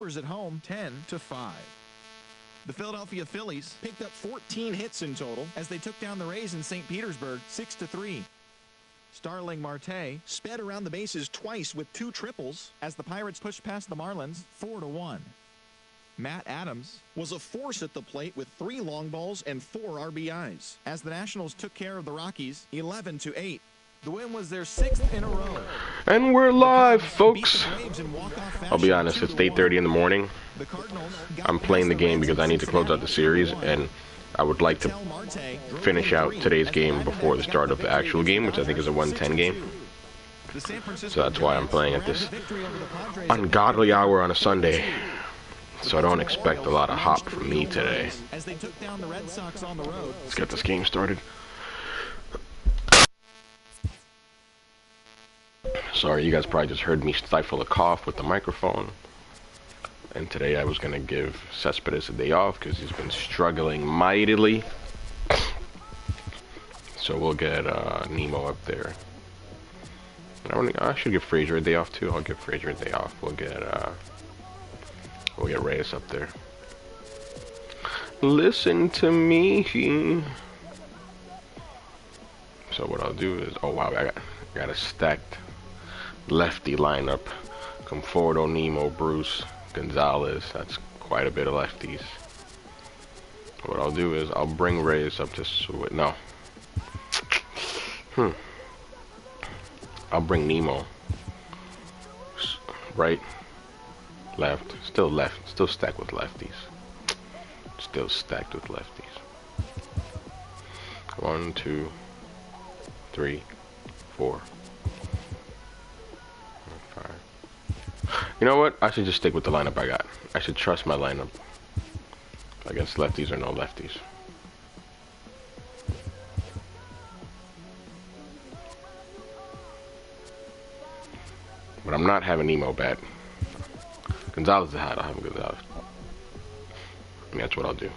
at home 10-5. The Philadelphia Phillies picked up 14 hits in total as they took down the Rays in St. Petersburg 6-3. Starling Marte sped around the bases twice with 2 triples as the Pirates pushed past the Marlins 4-1. Matt Adams was a force at the plate with 3 long balls and 4 RBIs as the Nationals took care of the Rockies 11-8. The win was their 6th in a row. And we're live, folks. I'll be honest, it's 8:30 in the morning. I'm playing the game because I need to close out the series, and I would like to finish out today's game before the start of the actual game, which I think is a 1:10 game. So that's why I'm playing at this ungodly hour on a Sunday. So I don't expect a lot of hop from me today. Let's get this game started. Sorry, you guys probably just heard me stifle a cough with the microphone. And today I was going to give Cespedes a day off because he's been struggling mightily. So we'll get Nemo up there. I should give Frazier a day off too. I'll give Frazier a day off. We'll get Reyes up there. Listen to me. So what I'll do is, oh wow, I got a stacked lefty lineup. Conforto, Nemo, Bruce, Gonzalez. That's quite a bit of lefties. What I'll do is I'll bring Reyes up to no. I'll bring Nemo. Right, left, still stacked with lefties. Still stacked with lefties. 1, 2, 3, 4. You know what? I should just stick with the lineup I got. I should trust my lineup against lefties or no lefties. But I'm not having Nemo bat. Gonzalez is hot. I'll have Gonzalez. I mean, that's what I'll do.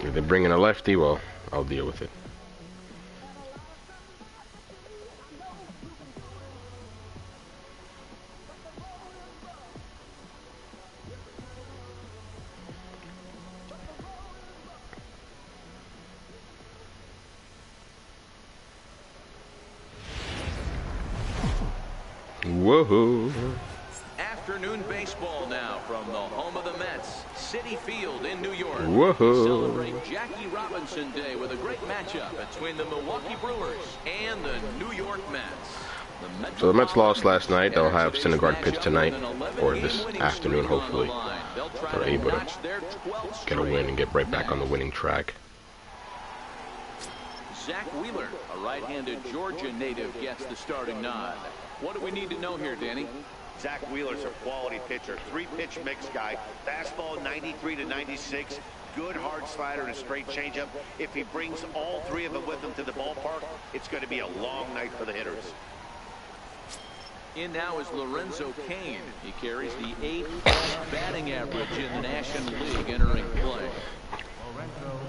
If they bring in a lefty, well, I'll deal with it. Whoa. Afternoon baseball now from the home of the Mets, Citi Field in New York. Whoa. Celebrate Jackie Robinson Day with a great matchup between the Milwaukee Brewers and the New York Mets. So the Mets lost last night. They'll have Syndergaard pitch tonight, or this afternoon, hopefully. They're able to get a win and get right back on the winning track. Zach Wheeler, a right-handed Georgia native, gets the starting nod. What do we need to know here, Danny? Zach Wheeler's a quality pitcher. 3-pitch mix guy. Fastball 93 to 96. Good hard slider and a straight changeup. If he brings all 3 of them with him to the ballpark, it's going to be a long night for the hitters. In now is Lorenzo Cain. He carries the 8th batting average in the National League entering play. Lorenzo.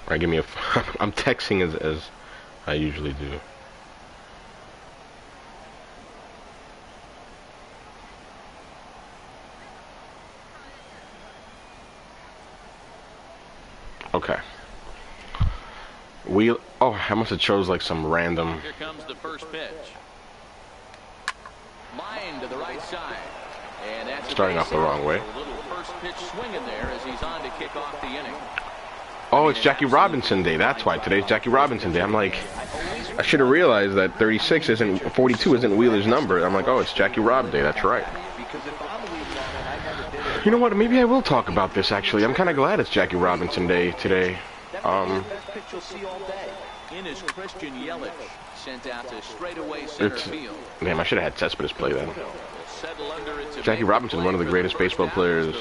Alright, give me a. I'm texting as I usually do. Okay. Oh, I must have chose like some random. Here comes the first pitch. Line to the right side. And that's starting off the wrong way. A little first pitch swinging there as he's on to kick off the inning. Oh, it's Jackie Robinson Day. That's why today's Jackie Robinson Day. I'm like, I should have realized that 42 isn't Wheeler's number. I'm like, oh, it's Jackie Rob Day. That's right. You know what? Maybe I will talk about this, actually. I'm kind of glad it's Jackie Robinson Day today. In is Christian Yelich, sent out to straightaway center field. Damn, I should have had Cespedes play that. Jackie Robinson, one of the greatest baseball players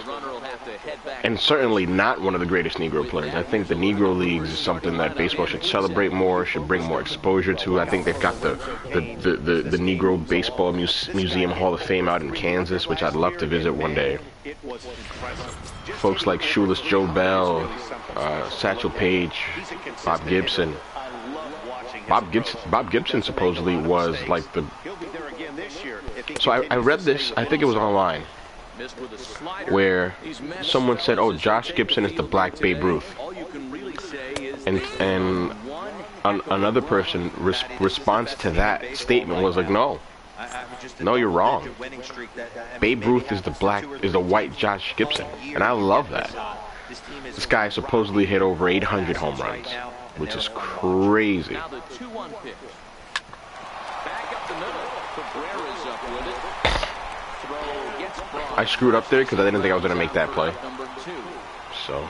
and certainly not one of the greatest Negro players. I think the Negro Leagues is something that baseball should celebrate more, should bring more exposure to. I think they've got the Negro Baseball Museum Hall of Fame out in Kansas, which I'd love to visit one day. Folks like Shoeless Joe Bell, Satchel Paige, Bob Gibson. Bob Gibson supposedly was like the... So I read this, I think it was online, where someone said, oh, Josh Gibson is the black Babe Ruth. And another person response to that statement was like, no, you're wrong. Babe Ruth is the white Josh Gibson, and I love that. This guy supposedly hit over 800 home runs, which is crazy. Now the 2-1 pitch. Back up the middle. Cabrera's up with it. Throw gets broad. I screwed up there because I didn't think I was going to make that play. So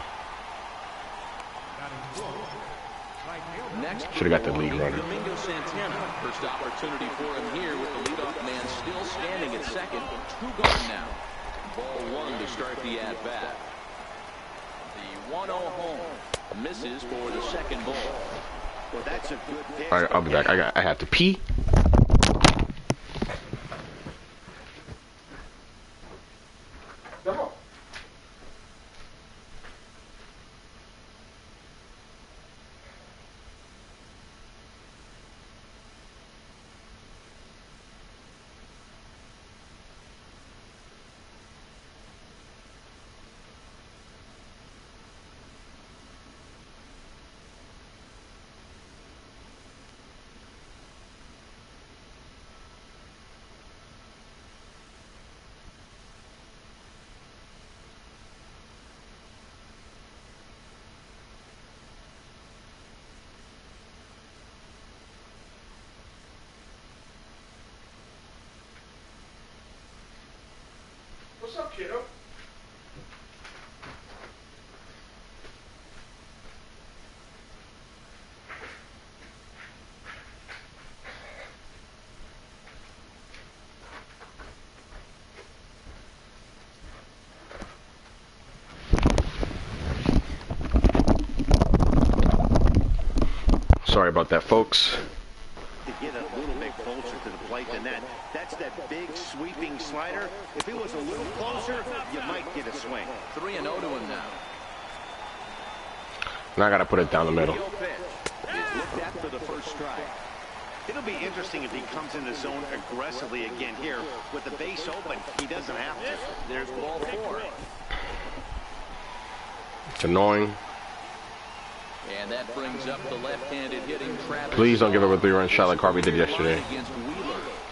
should have got the lead runner. Domingo Santana. First opportunity for him here with the leadoff man still standing at second. 2 gone now. Ball 1 to start the at-bat. The 1-0 home. Misses for the second ball. Well, that's a good pitch. All right, I'll be back. I have to pee. What's up, kiddo? Sorry about that, folks. To get a little bit closer to the plate than that. That's that big sweeping slider. If it was a little closer, you might get a swing. 3-0 to him now. Now I got to put it down the middle. It's looked at for the first strike. It'll be interesting if he comes in the zone aggressively again here. With the base open, he doesn't have to. There's ball 4. It's annoying. And that brings up the left-handed hitting Travis. Please don't give up a 3-run shot like Harvey did yesterday.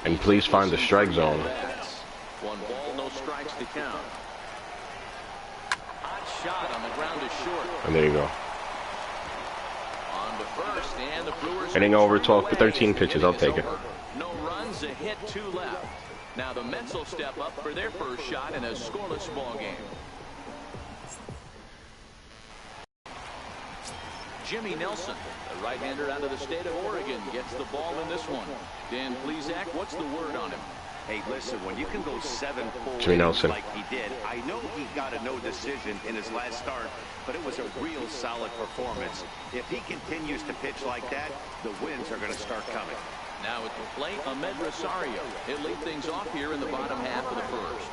And please find the strike zone. 1 ball, no strikes to count. Hot shot on the ground to short. And there you go. On to first, and the Brewers Hitting over 12 to 13 pitches. I'll take it. No runs, a hit, 2 left. Now the Mets will step up for their first shot in a scoreless ball game. Jimmy Nelson, the right-hander out of the state of Oregon, gets the ball in this one. Dan Plesac, what's the word on him? Hey, listen, when you can go 7 full Jimmy Nelson. like he did, I know he got a no decision in his last start, but it was a real solid performance. If he continues to pitch like that, the wins are going to start coming. Now at the plate, Ahmed Rosario. He'll lead things off here in the bottom half of the first.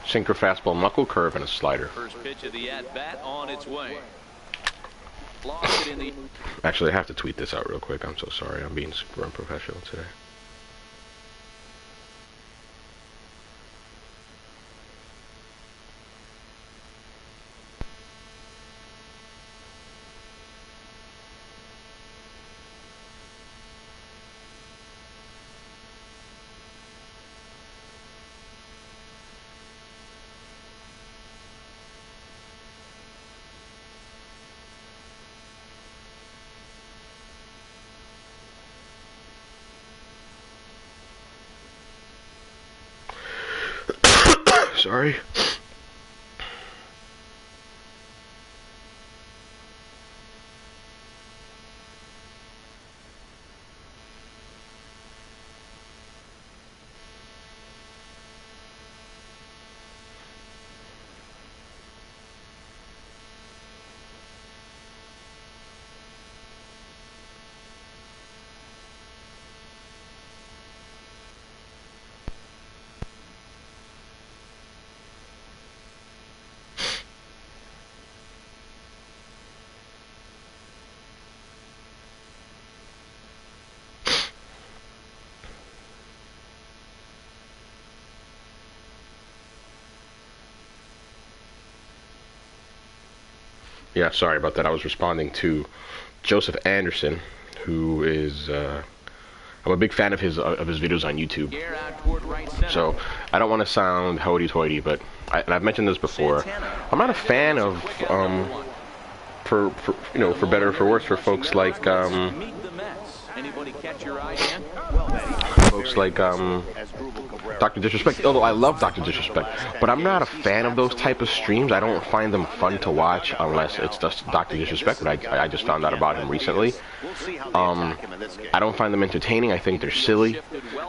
Sinker, fastball, knuckle curve, and a slider. First pitch of the at-bat on its way. Lost it in the... Actually, I have to tweet this out real quick. I'm so sorry. I'm being super unprofessional today. Sorry. Yeah, sorry about that. I was responding to Joseph Anderson, who is I'm a big fan of his videos on YouTube. So I don't want to sound hoity-toity, but and I've mentioned this before. I'm not a fan of for you know, for better or for worse, for folks like Dr. Disrespect, although I love Dr. Disrespect, but I'm not a fan of those type of streams. I don't find them fun to watch unless it's just Dr. Disrespect, but I just found out about him recently. I don't find them entertaining. I think they're silly.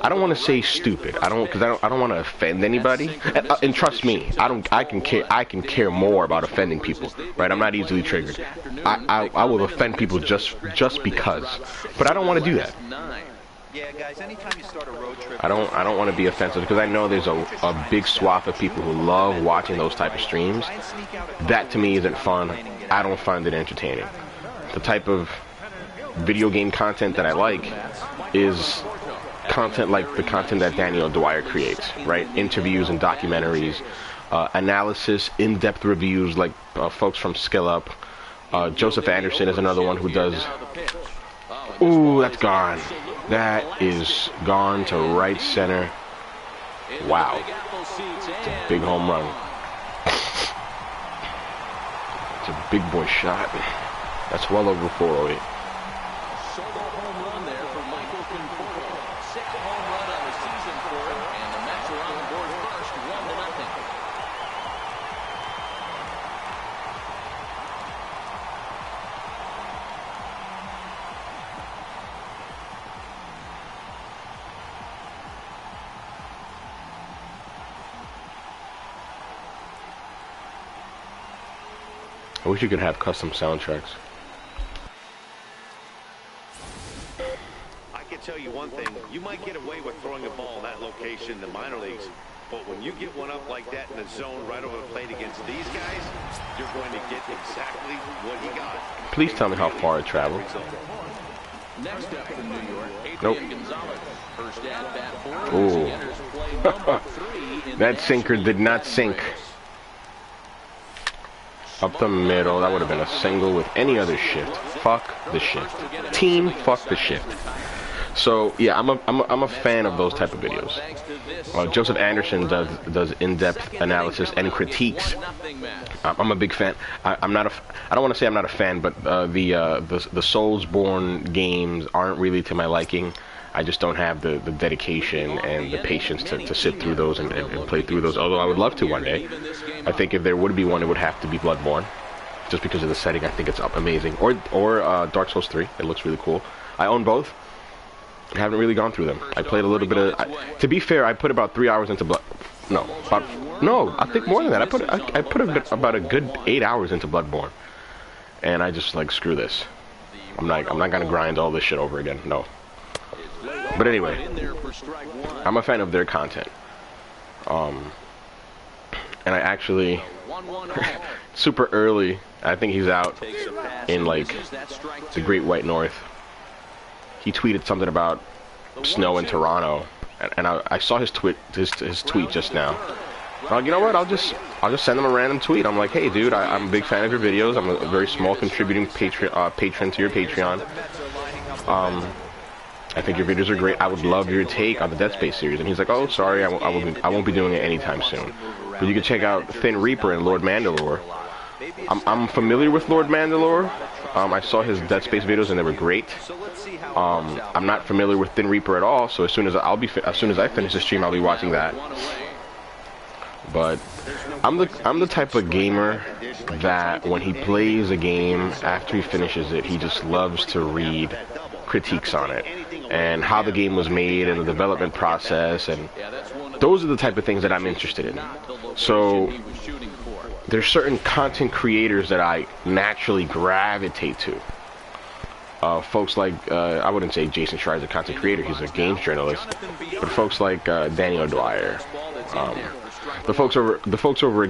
I don't want to say stupid. I don't want to offend anybody. And trust me, I can care more about offending people, right? I'm not easily triggered. I will offend people just because, but I don't want to do that. Yeah, guys, anytime you start a road trip, I don't want to be offensive because I know there's a big swath of people who love watching those type of streams. That to me isn't fun. I don't find it entertaining. The type of video game content that I like is content like the content that Daniel Dwyer creates, right? Interviews and documentaries, analysis, in-depth reviews like folks from Skill Up. Joseph Anderson is another one who does. Ooh, that's gone. That is gone to right center. Wow. It's a big home run. It's a big boy shot. That's well over 408. Solo home run there for Michael Conforto. Sixth home run of the season for him, and the Mets are on the board first, 1-0. I wish you could have custom soundtracks. I can tell you one thing. You might get away with throwing a ball in that location in the minor leagues, but when you get one up like that in the zone right over the plate against these guys, you're going to get exactly what he got. Please tell me how far it traveled. Next up from New York, Nope. Adrian Gonzalez. First at bat for Ooh. him. He enters play number 3 in That the sinker did not National sink. Race. Up the middle, that would have been a single with any other shift. Fuck the shift. Team, fuck the shift. So yeah, I'm a fan of those type of videos. Joseph Anderson does in-depth analysis and critiques. I'm a big fan. I don't want to say I'm not a fan, but the Soulsborne games aren't really to my liking. I just don't have the dedication and the patience to sit through those and play through those, although I would love to one day. I think if there would be one, it would have to be Bloodborne, just because of the setting. I think it's amazing. Or Dark Souls 3. It looks really cool. I own both. I haven't really gone through them. I played a little bit of... to be fair, I put about 3 hours into No, I think more than that. I put about a good 8 hours into Bloodborne. And I just, like, screw this. I'm not gonna grind all this shit over again. No. But anyway, I'm a fan of their content. And I actually, super early, I think he's out in like the Great White North. He tweeted something about snow in Toronto, and I saw his tweet just now. You know what? I'll just send him a random tweet. I'm like, hey, dude, I'm a big fan of your videos. I'm a very small contributing patron to your Patreon. I think your videos are great. I would love your take on the Dead Space series. And he's like, oh, sorry, I won't be doing it anytime soon. But you can check out Thin Reaper and Lord Mandalore. I'm familiar with Lord Mandalore. I saw his Dead Space videos and they were great. I'm not familiar with Thin Reaper at all. So as soon as I finish the stream, I'll be watching that. But I'm the type of gamer that when he plays a game, after he finishes it, he just loves to read critiques on it and how the game was made and the development process, and those are the type of things that I'm interested in. So there's certain content creators that I naturally gravitate to. Folks like I wouldn't say Jason Schreier's a content creator, he's a games journalist, but folks like Daniel Dwyer, the folks over at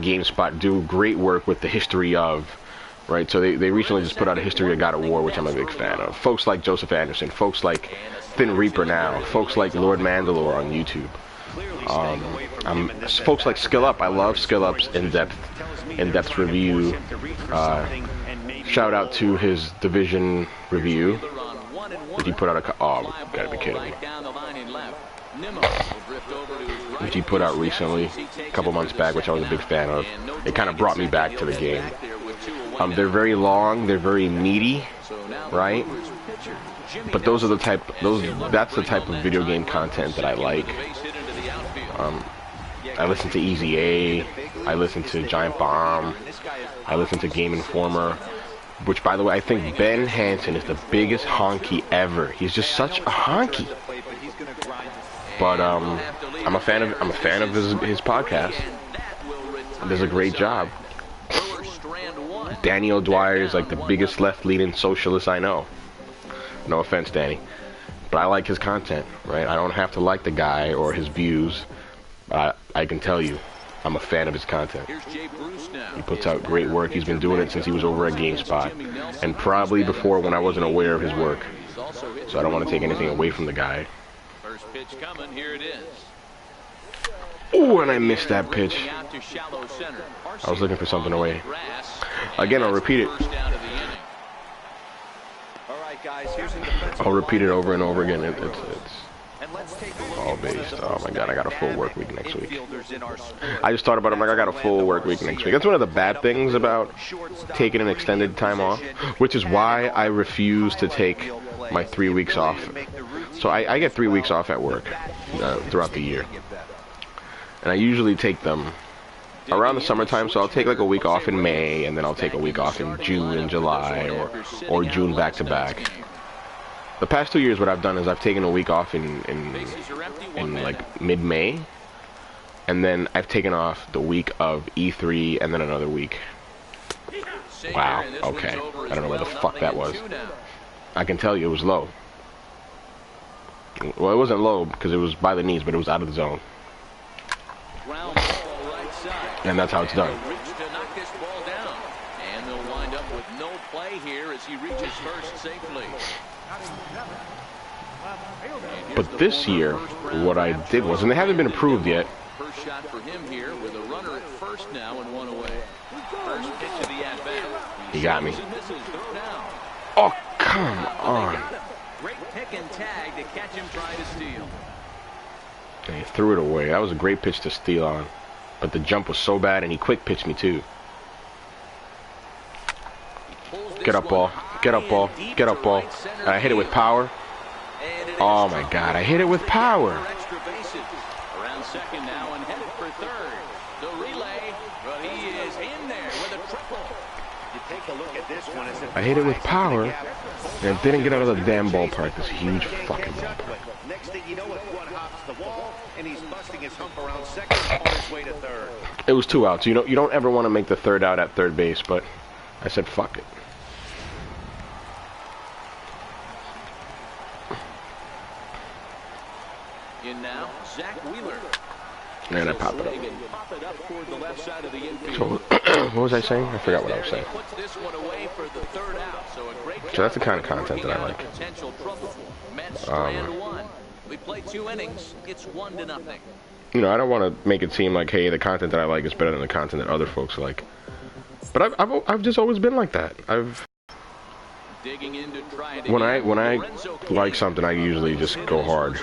GameSpot do great work with the history of, right? So they recently just put out a history of God of War, which I'm a big fan of. Folks like Joseph Anderson, folks like Thin Reaper now, folks like Lord Mandalore on YouTube. Folks like Skill Up. I love Skill Up's in-depth review. Shout out to his division review. Did he put out a... Oh, gotta be kidding me. Which he put out recently, a couple months back, which I was a big fan of. It kind of brought me back to the game. They're very long, they're very meaty, right? But those are the type, that's the type of video game content that I like. I listen to Easy A, I listen to Giant Bomb, I listen to Game Informer, which, by the way, I think Ben Hansen is the biggest honky ever. He's just such a honky. But I'm a fan of his podcast. He does a great job. Danny O'Dwyer is like the biggest left-leaning socialist I know. No offense, Danny, but I like his content, right? I don't have to like the guy or his views. I can tell you, I'm a fan of his content. He puts out great work. He's been doing it since he was over at GameSpot, and probably before when I wasn't aware of his work. So I don't want to take anything away from the guy. First pitch coming, here it is. Ooh, and I missed that pitch. I was looking for something away. Again, I'll repeat it. I'll repeat it over and over again. It's all based. Oh my god, I got a full work week next week. I just thought about it. I'm like, I got a full work week next week. That's one of the bad things about taking an extended time off, which is why I refuse to take my 3 weeks off. So I get 3 weeks off at work throughout the year. And I usually take them around the summertime, so I'll take like a week off in May, and then I'll take a week off in June and July, or June back to back. The past 2 years, what I've done is I've taken a week off in like mid-May, and then I've taken off the week of E3 and then another week. Wow, okay. I don't know where the fuck that was. I can tell you it was low. Well, it wasn't low because it was by the knees, but it was out of the zone. And that's how it's done. And they'll wind up with no play here as he reaches first safely. But this year, what I did was, and they haven't been approved yet. First shot for him here with a runner at first now and one away. First pitch of the at-bat. He got me. Oh, come on. Great pick and tag to catch him trying to steal. And he threw it away. That was a great pitch to steal on. But the jump was so bad, and he quick pitched me too. Get up, ball. Get up, ball. Get up, ball. And I hit it with power. Oh my god, I hit it with power. Around second now and headed for third. The relay, but he is in there with a triple. You take a look at this one. I hit it with power, and it didn't get out of the damn ballpark. This huge fucking ballpark. Next thing you know, one hops the wall, and he's busting his hump around second on his way to third. It was 2 outs. You don't ever want to make the third out at third base, but I said fuck it. In now, Zach Wheeler. And I pop it up. So, what was I saying? I forgot what I was saying. So that's the kind of content that I like. We played 2 innings. It's 1-0. You know, I don't want to make it seem like, hey, the content that I like is better than the content that other folks like. But I've just always been like that. When I like something, I usually just go hard.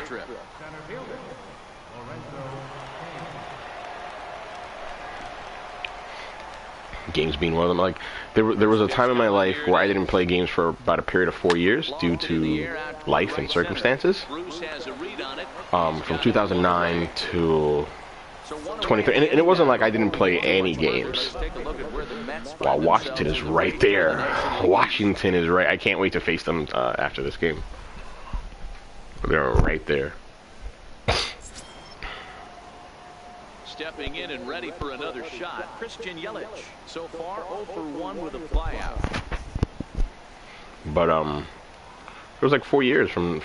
Games being one of them. Like there was a time in my life where I didn't play games for about a period of 4 years due to life and circumstances. From 2009 to 23, and it wasn't like I didn't play any games. Wow, Washington is right there. Washington is right. I can't wait to face them after this game. They're right there. Stepping in and ready for another shot, Christian Yelich. So far, 0 for 1 with a flyout. But it was like 4 years from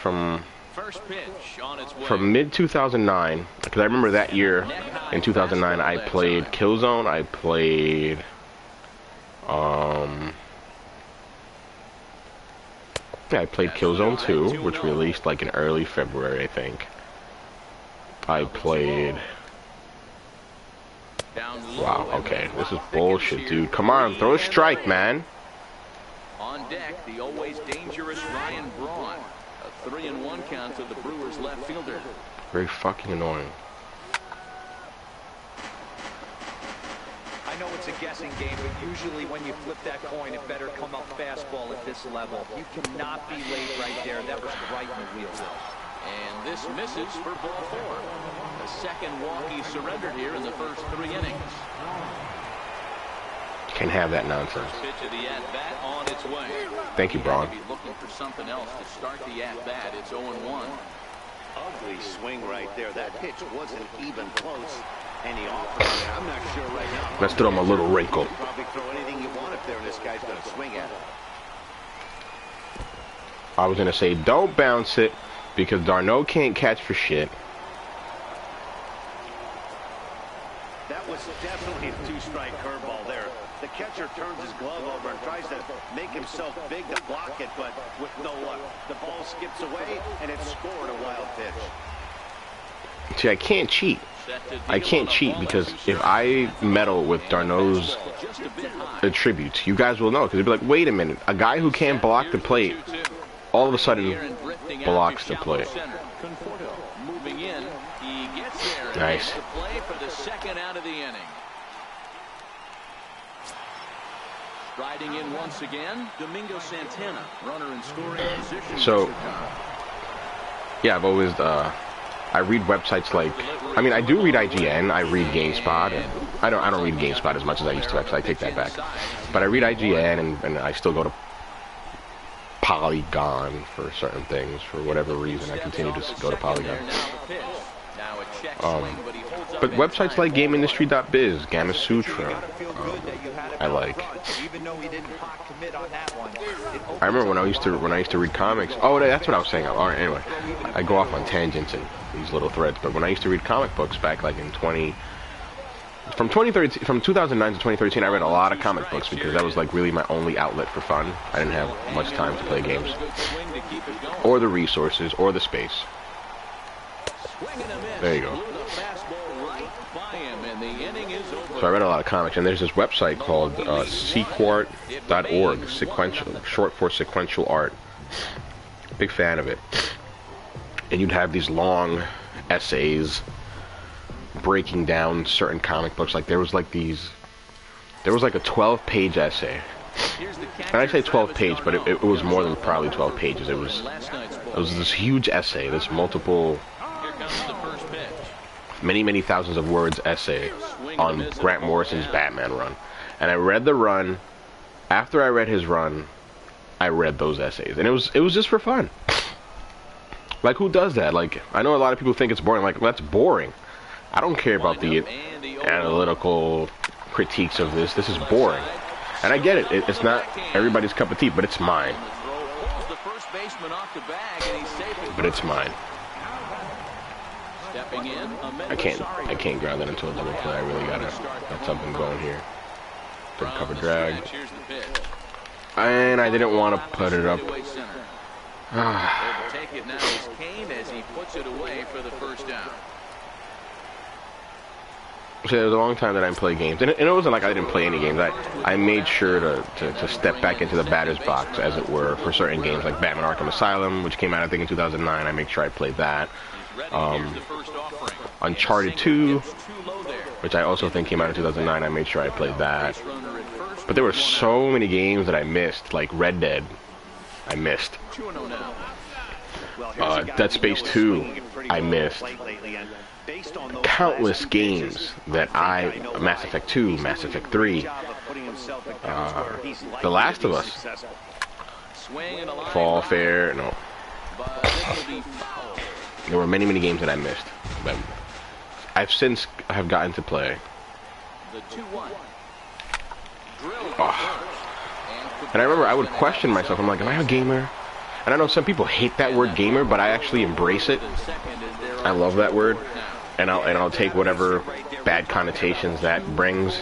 first pitch on its way. From mid 2009, because I remember that year in 2009 I played Killzone. I played I played Killzone 2, which released like in early February, I think. I played. Wow, okay, this is bullshit, dude. Come on, throw a strike, man. deck, the always dangerous Ryan Braun. A 3-1 count to the Brewers left fielder. Very fucking annoying. I know it's a guessing game, but usually when you flip that coin, it better come up fastball at this level. You cannot be late right there. That was right in the wheelhouse. And this misses for ball 4. The second walk he surrendered here in the first 3 innings. Can't have that nonsense. Pitch of the at-bat on its way. Thank you, Braun. Be looking for something else to start the at-bat. It's 0-1. Ugly swing right there. That pitch wasn't even close. And he offered it. I'm not sure right now. Let's throw him a little wrinkle. Probably throw anything you want up there, and this guy's going to swing at it. I was going to say, don't bounce it, because d'Arnaud can't catch for shit. That was definitely a 2-strike curveball there. The catcher turns his glove over and tries to make himself big to block it, but with no luck. The ball skips away, and it's scored a wild pitch. See, I can't cheat. I can't cheat because if I meddle with d'Arnaud's attributes, you guys will know, because you'll be like, wait a minute, a guy who can't block the plate all of a sudden blocks the plate. Nice. Riding in once again, Domingo Santana, runner in scoring position. So, yeah, I've always, I read websites like, I mean, I do read IGN, I read GameSpot, and I don't read GameSpot as much as I used to, actually, I take that back. But I read IGN, and I still go to Polygon for certain things. For whatever reason, I continue to go to Polygon. But websites like GameIndustry.biz, Gamma Sutra, I like. I remember when I used to read comics. Oh, that's what I was saying. All right, anyway, I go off on tangents and these little threads. But when I used to read comic books back like in from 2009 to 2013, I read a lot of comic books because that was like really my only outlet for fun. I didn't have much time to play games, or the resources, or the space. There you go. So I read a lot of comics, and there's this website called sequart.org, sequential, short for sequential art. Big fan of it. And you'd have these long essays breaking down certain comic books. Like there was like a 12-page essay. And I say 12-page, but it was more than probably 12 pages. It was this huge essay, this multiple, many thousands of words essay on Grant Morrison's Batman run. And I read the run. After I read his run, I read those essays, and it was just for fun. Like, who does that? Like, I know a lot of people think it's boring. Like, that's boring. I don't care about the analytical critiques of this. This is boring. And I get it. It's not everybody's cup of tea, but it's mine. But it's mine. I can't ground that into a double play. I really gotta get something going here. Good cover drag. And I didn't want to put it up. So it was a long time that I didn't play games, and it wasn't like I didn't play any games. I made sure to step back into the batter's box, as it were, for certain games like Batman Arkham Asylum, which came out I think in 2009. I make sure I played that. Uncharted 2, which I also think came out in 2009. I made sure I played that. But there were so many games that I missed, like Red Dead. I missed. Dead Space 2, I missed. Countless games that Mass Effect 2, Mass Effect 3, The Last of Us, Fall Fair, no. There were many games that I missed, but I've since gotten to play. And I remember I would question myself. I'm like, am I a gamer? And I know some people hate that word gamer, but I actually embrace it. I love that word, and I'll take whatever bad connotations that brings.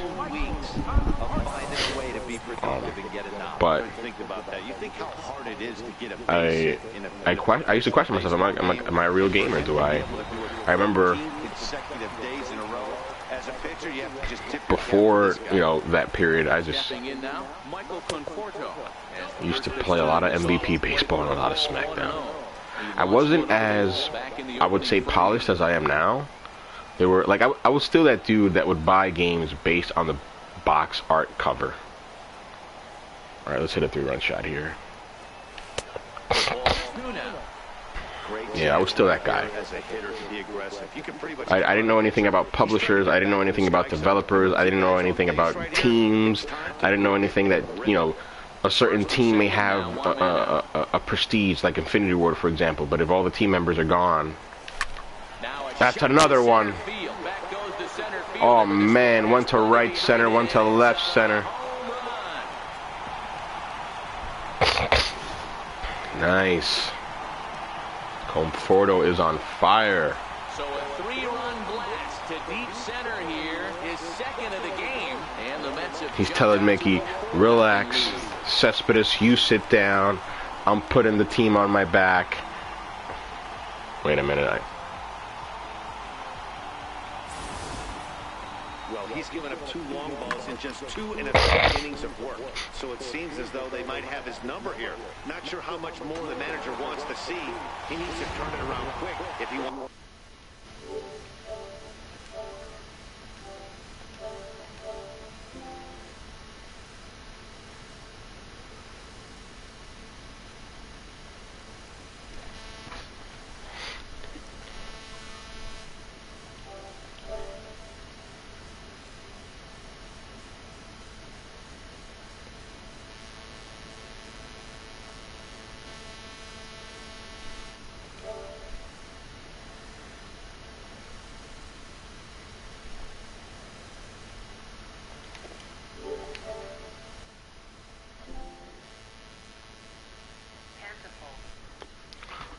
But I used to question myself. I'm like, am I a real gamer? I remember As a pitcher, you have to just tip before, you know, that period, I just used to play a lot of MVP baseball and a lot of SmackDown. I wasn't as, I would say, polished as I am now. They were, like, I was still that dude that would buy games based on the box art cover. Alright, let's hit a 3-run shot here. Yeah, I was still that guy. I didn't know anything about publishers. I didn't know anything about developers. I didn't know anything about teams. I didn't know anything that, you know, a certain team may have a prestige, like Infinity Ward, for example. But if all the team members are gone, that's another one. Oh, man. One to right center, one to left center. Nice. Conforto is on fire. So a 3-run blast to deep center here, his second of the game, and the Mets have He's telling Mickey, relax, Cespedes, you sit down. I'm putting the team on my back. Wait a minute. Well, he's given up 2 long balls in just 2 in-a-half innings of work. So it seems as though they might have his number here. Not sure how much more the manager wants to see. He needs to turn it around quick if he wants.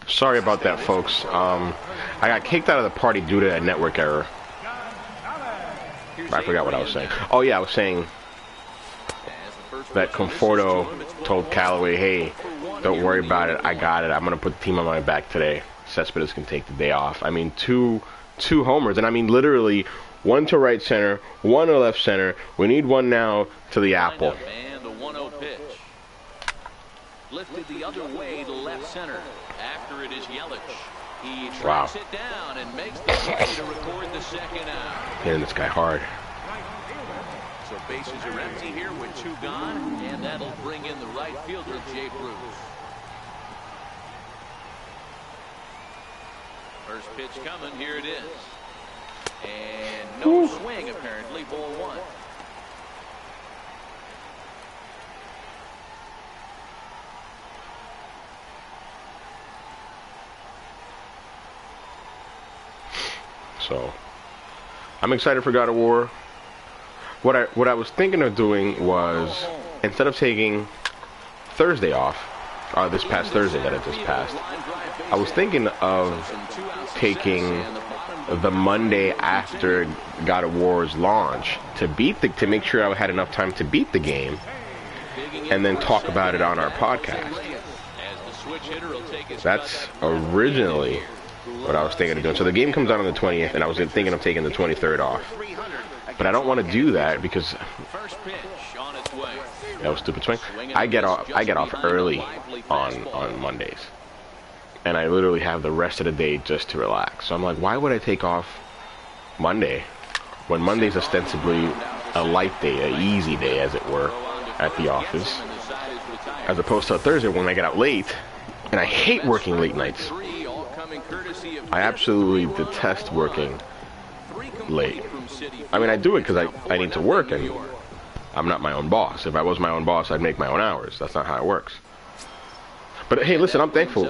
Sorry about that, folks. I got kicked out of the party due to a network error. I forgot what I was saying. Oh, yeah, I was saying that Conforto told Callaway, hey, don't worry about it. I got it. I'm going to put the team on my back today. Cespedes can take the day off. I mean, two homers. And I mean, literally, one to right center, one to left center. We need one now to the apple. And the 1-0 pitch. Lifted the other way to left center. After it is Yelich. He tracks it down and makes the play to record the second out. Hitting this guy hard. So bases are empty here with 2 gone, and that'll bring in the right fielder, Jay Bruce. First pitch coming, here it is. And no swing, apparently, ball 1. So, I'm excited for God of War. What I was thinking of doing was, instead of taking Thursday off, this past Thursday that it just passed, I was thinking of taking the Monday after God of War's launch to make sure I had enough time to beat the game, and then talk about it on our podcast. That's originally what I was thinking of doing. So the game comes out on the 20th, and I was thinking of taking the 23rd off. But I don't want to do that because that was stupid swing. I get off early on Mondays, and I literally have the rest of the day just to relax. So I'm like, why would I take off Monday when Monday's ostensibly a light day, an easy day, as it were, at the office, as opposed to a Thursday when I get out late, and I hate working late nights. I absolutely detest working late. I mean, I do it because I need to work, and I'm not my own boss. If I was my own boss, I'd make my own hours. That's not how it works. But hey, listen, I'm thankful.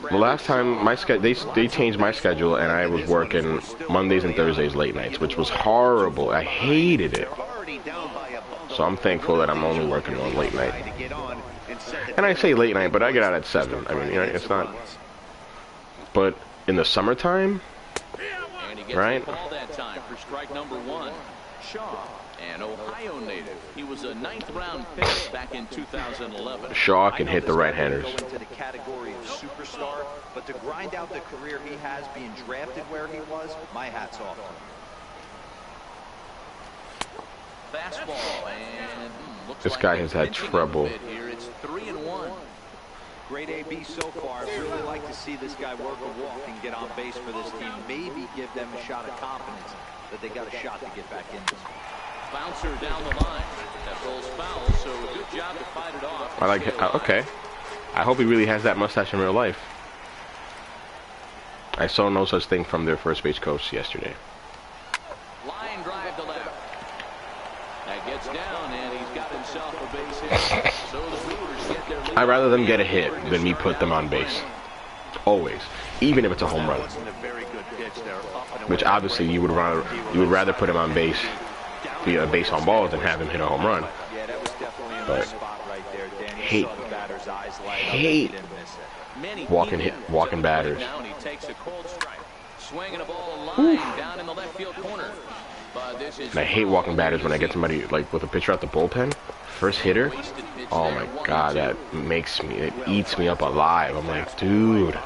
The last time they changed my schedule, and I was working Mondays and Thursdays late nights, which was horrible. I hated it. So I'm thankful that I'm only working on late night. And I say late night, but I get out at 7. I mean, you know, it's not. But in the summertime, right? That time for strike number 1. Shaw, an Ohio native. He was a 9th-round pick back in 2011. Shaw can hit the right-handers. Into the category of superstar, but to grind out the career he has being drafted where he was, my hat's off to him. fastball, and looks This like guy they're has had pinching trouble. a bit here. It's 3-1. Great AB so far. I'd really like to see this guy work a walk and get on base for this team. Maybe give them a shot of confidence that they got a shot to get back in this. Bouncer down the line. That rolls foul, so good job to fight it off. I like it. Okay. I hope he really has that mustache in real life. I saw no such thing from their first base coach yesterday. Line drive to left. That gets down, and he's got himself a base hit. So the Brewers get their lead. I'd rather them get a hit than me put them on base. Always. Even if it's a home run. Which obviously you would rather put him on base, be a base on balls, than have him hit a home run. Yeah, that was definitely a But nice spot right there. Danny hate, saw the batter's eyes light up. hate He didn't miss it. walking batters. Down, he takes a cold strike. Swinging a ball line down in the left field corner. But this is And I hate walking batters when I get somebody like with a pitcher out the bullpen. First hitter. Oh my god, that it eats me up alive. I'm like, dude.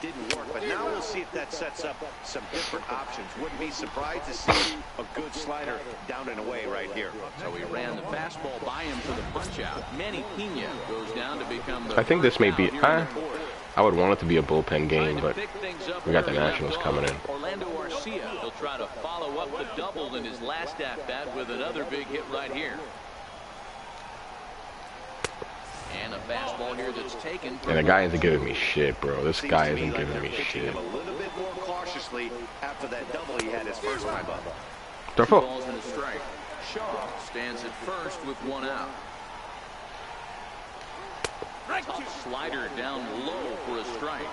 Didn't work, but now we'll see if that sets up some different options. Wouldn't be surprised to see a good slider down and away right here. So he ran the fastball by him for the punch out. Manny Pena goes down to become the I think this may be. I would want it to be a bullpen game, but we got the here in Nationals left coming in. field. Orlando Arcia will try to follow up the double in his last at bat with another big hit right here. And a fastball here that's taken. And the guy isn't giving me shit, bro. This guy isn't giving me shit. A little bit more cautiously after that double he had his first time up. Durfo. Balls and a strike. Shaw stands at first with one out. Tough slider down low for a strike.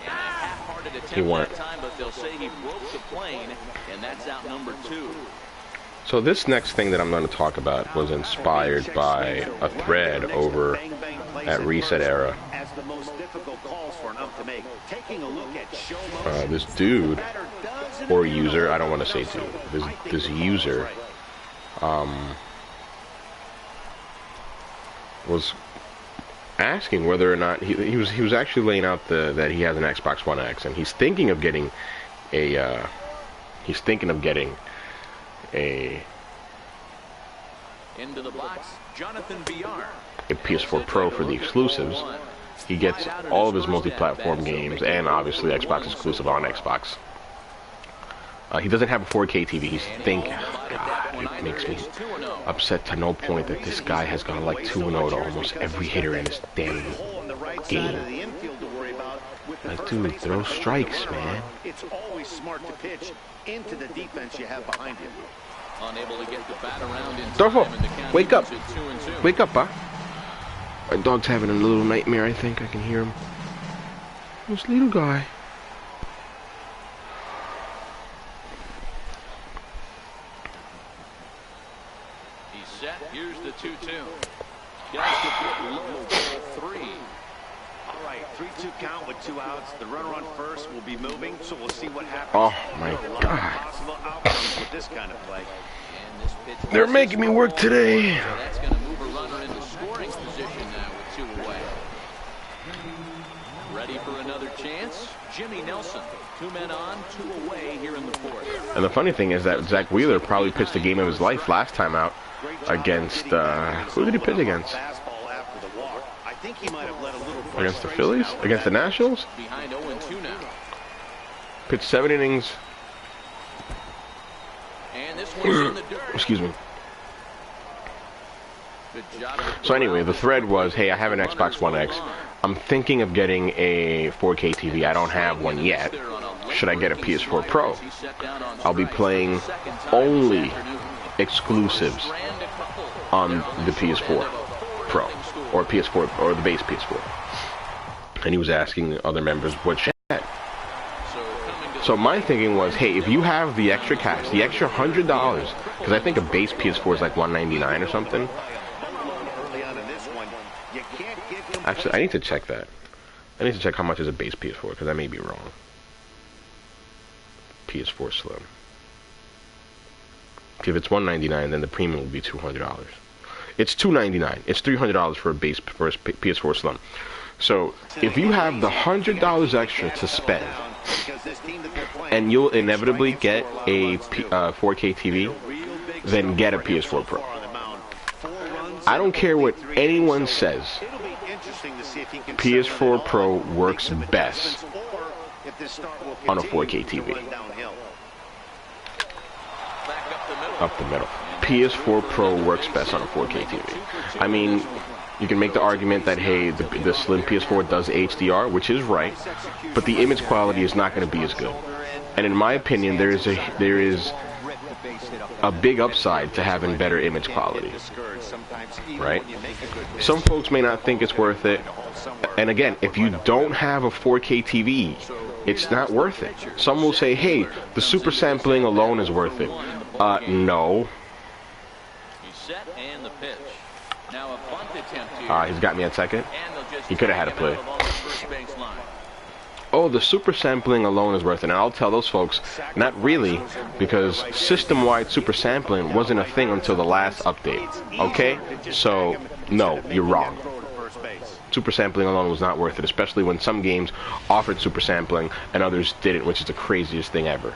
And a half-hearted attempt He won. that time, but they'll say he broke the plane, and that's out number 2. So this next thing that I'm going to talk about was inspired by a thread over at Reset Era. This dude, or user, I don't want to say dude, this user was asking whether or not he was actually laying out that he has an Xbox One X, and he's thinking of getting a into the box, Jonathan VR. a PS4 Pro for the exclusives. He gets all of his multi-platform games and obviously Xbox exclusive on Xbox. He doesn't have a 4K TV. He's thinking, God, it makes me upset to no point that this guy has gone like 2-0 to almost every hitter in this damn game. Like, dude, throw strikes, man. It's always smart to pitch into the defense you have behind you. Unable to get the bat around in Durfo, time, and the count wake up. moves at 2-2. Wake up, huh? My dog's having a little nightmare, I think. I can hear him. This little guy. He's set. Here's the 2-2. Gets the low ball 3. All right, 3-2 count with 2 outs. The runner on first will be moving, so we'll see what happens. Oh, my There are a lot of God. possible outcomes with this kind of play. And this pitch They're making me work today. So that's going to move a runner into scoring position now with 2 away. Ready for another chance? Jimmy Nelson. 2 men on, 2 away here in the 4th. And the funny thing is that Zach Wheeler probably pitched the game of his life last time out against, who did he pitch against? Fastball after the walk. I think he might have let a little Against the frustration Phillies? out with Against the that. Nationals? Behind 0-2 now. Pitched 7 innings. And this one's in the dirt. Excuse me. Good job. So anyway, the thread was, hey, I have an Xbox One X. I'm thinking of getting a 4K TV. I don't have one yet. Should I get a PS4 Pro? I'll be playing only exclusives on the PS4 Pro or PS4 or the base PS4. And he was asking other members what should I get. So my thinking was, hey, if you have the extra cash, the extra $100, because I think a base PS4 is like $199 or something. Actually, I need to check that. I need to check how much is a base PS4, because I may be wrong. PS4 Slim. If it's $199, then the premium will be $200. It's $299. It's $300 for a base for a PS4 Slim. So if you have the $100 extra to spend, and you'll inevitably get a 4K TV, then get a PS4 Pro. I don't care what anyone says. PS4 Pro works best on a 4K TV. Up the middle. PS4 Pro works best on a 4K TV. I mean, you can make the argument that, hey, the slim PS4 does HDR, which is right, but the image quality is not going to be as good. And in my opinion, there is a big upside to having better image quality, right? Some folks may not think it's worth it. And again, if you don't have a 4K TV, it's not worth it. Some will say, hey, the super sampling alone is worth it. No. He's got me at second. He could have had a play. Oh, the super sampling alone is worth it. And I'll tell those folks, not really, because system-wide super sampling wasn't a thing until the last update. Okay? So, no, you're wrong. Super sampling alone was not worth it, especially when some games offered super sampling and others didn't, which is the craziest thing ever.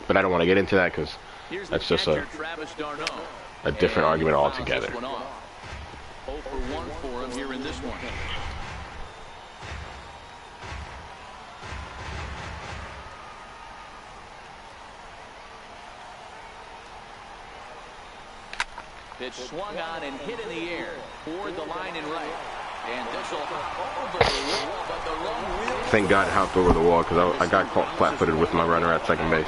But I don't want to get into that because that's just a different argument altogether. 0 for 1 for him here in this one. Pitch swung on and hit in the air toward the line and right. And this will hop over the wall, but the run will... Thank God it hopped over the wall because I got caught flat-footed with my runner at second base.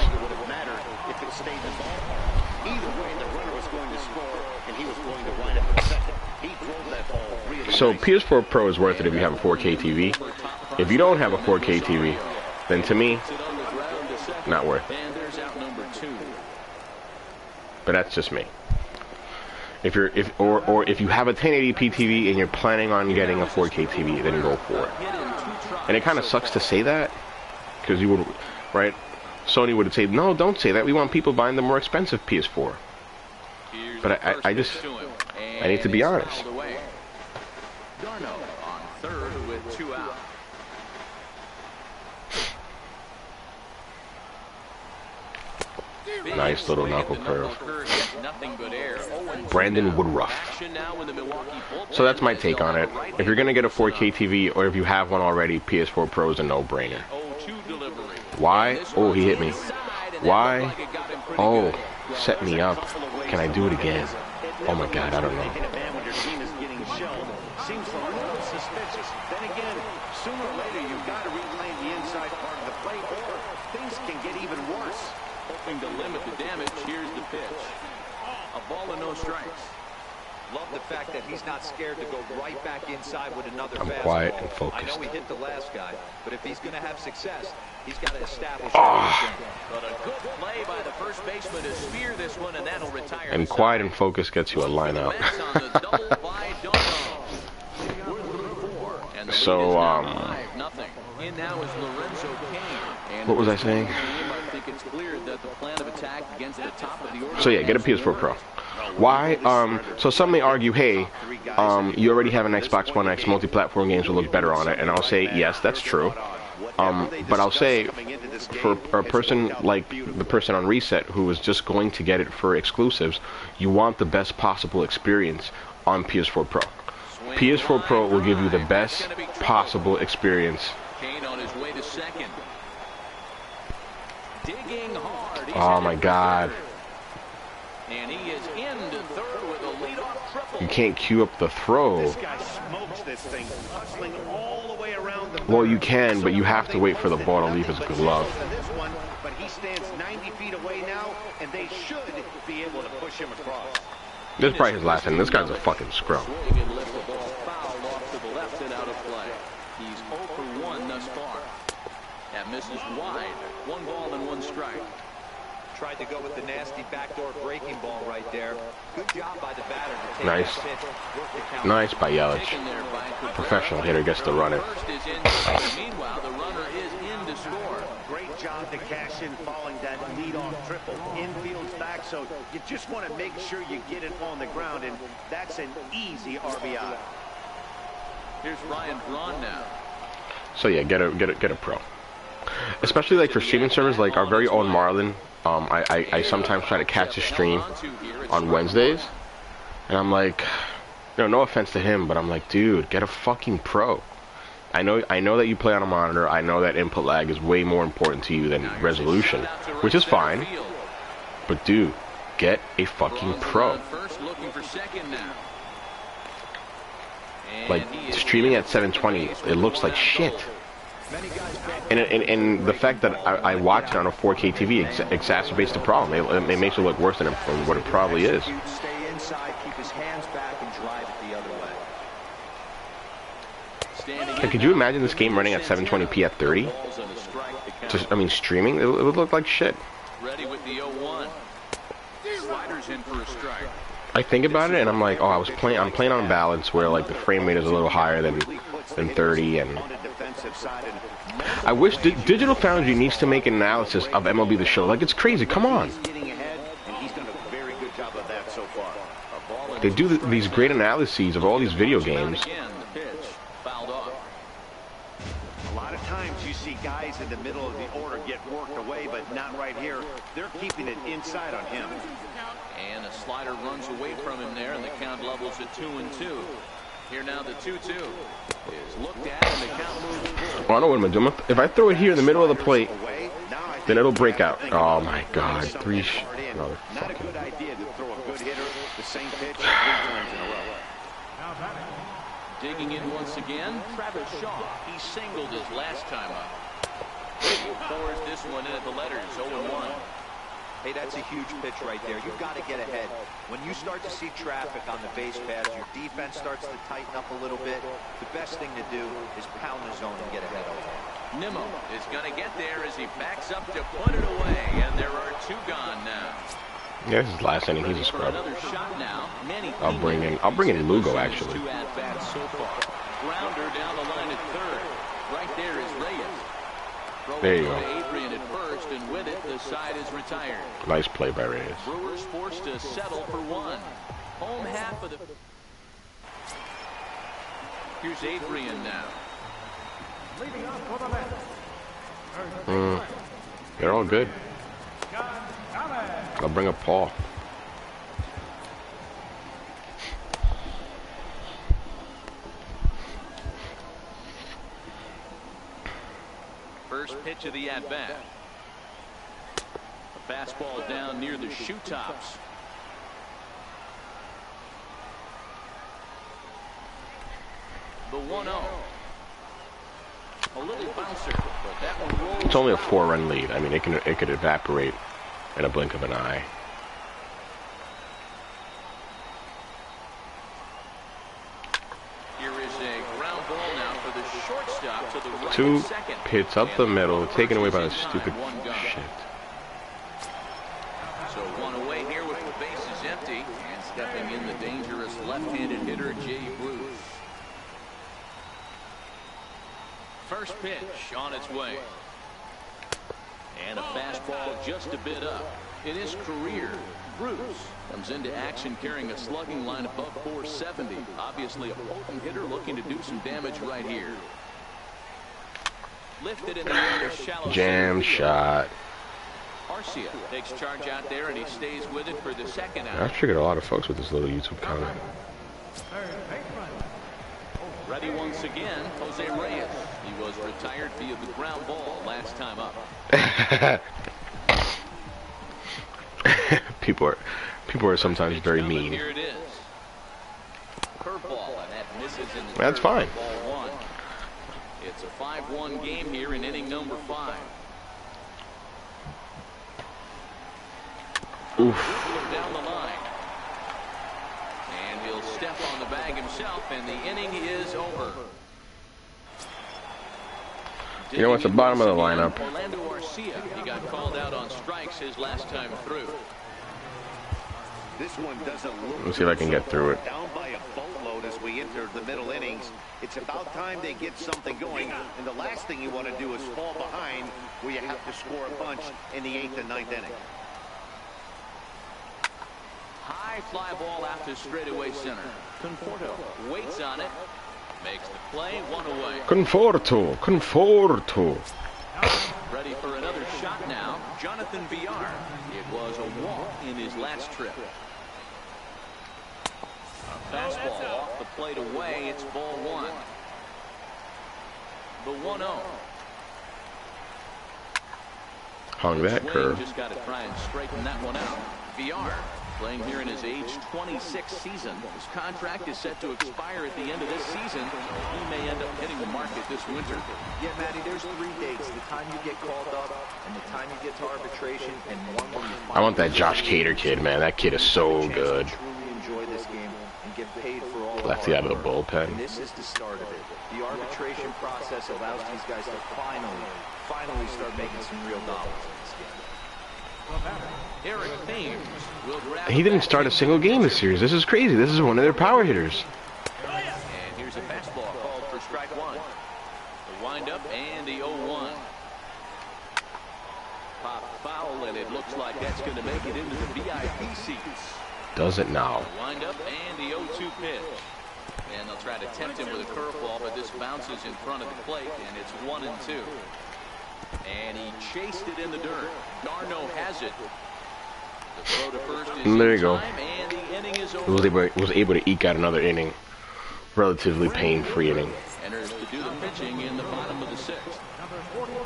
So PS4 Pro is worth it if you have a 4K TV. If you don't have a 4K TV, then to me, not worth it. But that's just me. If you have a 1080p TV and you're planning on getting a 4K TV, then go for it. And it kind of sucks to say that, because you would, right? Sony would say, no, don't say that. We want people buying the more expensive PS4. But I need to be honest. On third with 2 out. Nice little knuckle curve. Brandon Woodruff. So that's my take on it. If you're going to get a 4K TV, or if you have one already, PS4 Pro is a no-brainer. Why? Oh, he hit me. Why? Oh, set me up. Can I do it again? Oh my God, I don't know. Seems a little suspicious. Then again, sooner or later, you've got to reclaim the inside part of the plate, or things can get even worse. Hoping to limit the damage, here's the pitch. A ball and no strikes. Love the fact that he's not scared to go right back inside with another fastball. I'm quiet and focused. I know he hit the last guy, but if he's going to have success, he's got to establish everything. But a good play by the first baseman to spear this one, and that'll retire. And quiet and focused gets you a line out. So, what was I saying? So yeah, get a PS4 Pro. Why? So some may argue, hey, you already have an Xbox One X, multi-platform games will look better on it, and I'll say, yes, that's true. But I'll say, for a person like the person on Reset who is just going to get it for exclusives, you want the best possible experience on PS4 Pro. PS4 Pro will give you the best possible experience. Oh my God. And he is into third with a leadoff triple. You can't queue up the throw. This guy smokes this thing, hustling all the way around the... Well, you can, but you have to wait for the ball to leave his glove. But he stands 90 feet away now, and they should be able to push him across. This is probably his last inning. This guy's a fucking scrum. Fouled off to the left and out of play. He's 0 for 1 thus far. That misses wide. 1 ball and 1 strike. Tried to go with the nasty backdoor breaking ball right there. Good job by the batter to take nice. that pitch. Nice by Yelich. Professional hitter gets to run it. Meanwhile, the runner is in to score. Great job to cash in following that leadoff triple. Infield's back, so you just want to make sure you get it on the ground, and that's an easy RBI. Here's Ryan Braun now. So yeah, get a pro. Especially like for streaming servers like our very own Marlon. I sometimes try to catch a stream on Wednesdays, and I'm like, you know, no offense to him, but I'm like, dude, get a fucking pro. I know that you play on a monitor. I know that input lag is way more important to you than resolution, which is fine. But dude, get a fucking pro. Like streaming at 720, it looks like shit. And the fact that I watch it on a 4K TV exacerbates the problem. It makes it look worse than what it probably is. Stay inside, keep his hands back, and drive it the other way. And could you imagine this game running at 720p at 30? Just, I mean, streaming, it would look like shit. Ready with the 0-1. Sliders in for a strike. I think about it and I'm like, oh, I'm playing on balance where like the frame rate is a little higher than 30, and I wish Digital Foundry needs to make an analysis of MLB The Show. Like, it's crazy. Come on. They do these great analyses of all these video games. A lot of times you see guys in the middle of the order get worked away, but not right here. They're keeping it inside on him. And a slider runs away from him there, and the count levels at 2-2. Here now the 2-2 is looked at, and the count moves forward. Oh, I know what I'm gonna do. If I throw it here in the middle of the plate, then it'll break out. Oh my God, another fucking. Good idea to throw a good hitter the same pitch 3 times in a row. Digging in once again, Travis Shaw. He singled his last time up. He pours this one in at the letters, 0-1. Hey, that's a huge pitch right there. You've got to get ahead. When you start to see traffic on the base paths, your defense starts to tighten up a little bit. The best thing to do is pound the zone and get ahead of it. Nimmo is going to get there as he backs up to put it away, and there are 2 gone now. Yeah, this is last inning. He's a scrub. I'll bring in Lugo actually. 2 at-bats so far. Grounder down the line at third. Right there is Reyes. There you go. Adrian at first, and with it, the side is retired. Nice play by Reyes. Brewers forced to settle for 1. Home half of the. Here's Adrian now. They're all good. I'll bring up Paul. First pitch of the at-bat. A fastball down near the shoe tops. The 1-0. A little bouncer, but that one rolls. It's only a 4-run lead. I mean, it could evaporate in a blink of an eye. Here is a ground ball now for the shortstop to the right. 2 second. hits up the middle, taken away by the stupid shit. So 1 away here with the bases empty, and stepping in the dangerous left-handed hitter Jay Bruce. First pitch on its way. And a fastball just a bit up. In his career, Bruce comes into action carrying a slugging line above 470. Obviously a potent hitter looking to do some damage right here. Lifted in the air to shallow Jam shot. Arcia takes charge out there, and he stays with it for the second out. I've triggered a lot of folks with this little YouTube comment. Ready once again, Jose Reyes. He was retired via the ground ball last time up. people are sometimes very mean. Here it is. Curveball, and that misses in the That's fine. Ball 1. It's a 5-1 game here in inning number 5. Oof. Down the line. And he'll step on the bag himself, and the inning is over. You know what's the bottom of the lineup? Orlando Arcia. He got called out on strikes his last time through. This one doesn't look. Let's see if I can get through it. Down by a boatload as we enter the middle innings. It's about time they get something going, and the last thing you want to do is fall behind where you have to score a bunch in the 8th and 9th inning. High fly ball out to straightaway center. Conforto waits on it. Makes the play, 1 away. Conforto. Ready for another shot now. Jonathan Villar. It was a walk in his last trip. A fastball off the plate away. It's ball 1. The 1-0. Hung that curve. Just got to try and straighten that one out. Villar playing here in his age 26 season. His contract is set to expire at the end of this season. He may end up hitting the market this winter. Yeah, Matty, there's 3 dates. The time you get called up and the time you get to arbitration, and one when you I want that Josh Cater kid, man. That kid is so good. Truly enjoy this game and get paid for all Lefty out of the bullpen. And this is the start of it. The arbitration process allows these guys to finally start making some real dollars in this game. Eric Thames will grab. He didn't start a single game this series. This is crazy. This is one of their power hitters. And here's a fastball called for strike 1. The windup and the 0-1. Pop foul, and it looks like that's going to make it into the VIP seats. Does it now? The windup and the 0-2 pitch. And they'll try to tempt him with a curveball, but this bounces in front of the plate, and it's 1-2. And he chased it in the dirt. Darno has it. The throw to first is there you go. and the inning is over. Was able to eke out another inning. Relatively pain-free inning. Enters to do the pitching in the bottom of the 6th.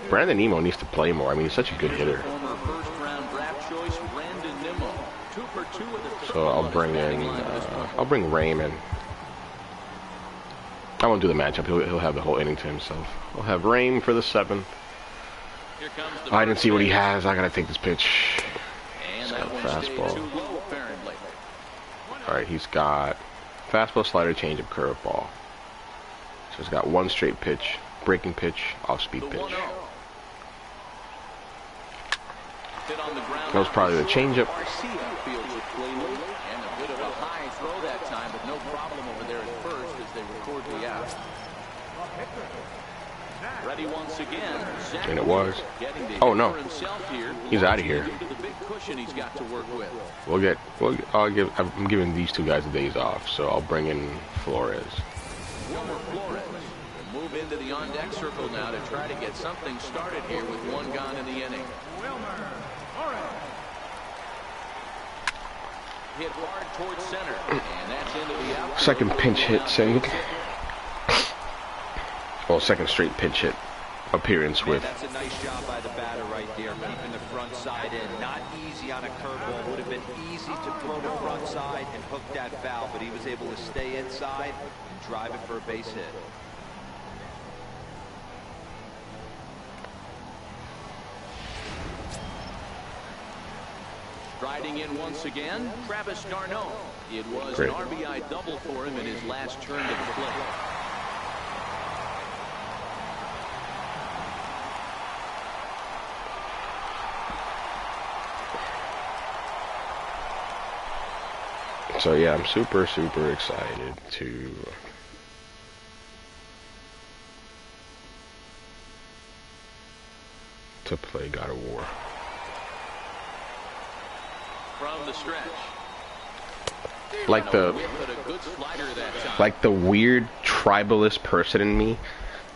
Brandon Nimmo needs to play more. I mean, he's such a good hitter. Former first-round draft choice Brandon Nimmo. 2 for 2 with the So I'll bring Raym in. I won't do the matchup. He'll have the whole inning to himself. I'll have Raym for the 7th. Here comes the I didn't see what he has. I gotta take this pitch. And He's that got a one stayed fastball. too low, apparently. Alright, he's got fastball, slider, changeup, curveball. So he's got 1 straight pitch, breaking pitch, off-speed The pitch. 1-0. Hit on the ground. That was probably the changeup. Garcia fields it cleanly, and a bit of a high throw that time, but no problem over there at first as they record the out. Ready once again. And it was. Getting the Oh no, himself here. he's out of here. Due to the big cushion he's got to work with. I'm giving these 2 guys the days off, so I'll bring in Flores. Wilmer Flores will move into the on-deck circle now to try to get something started here with 1 gone in the inning. Hit hard towards center, and that's into the outfield. Second pinch hit, Sing. Well, second straight pinch hit appearance with. That's a nice job by the batter right there, keeping the front side in. Not easy on a curveball. Would have been easy to throw the front side and hook that foul, but he was able to stay inside and drive it for a base hit. Striding in once again, Travis Darno. It was Great. an RBI double for him in his last turn to the plate. So yeah, I'm super excited to play God of War. From the stretch. Like the weird tribalist person in me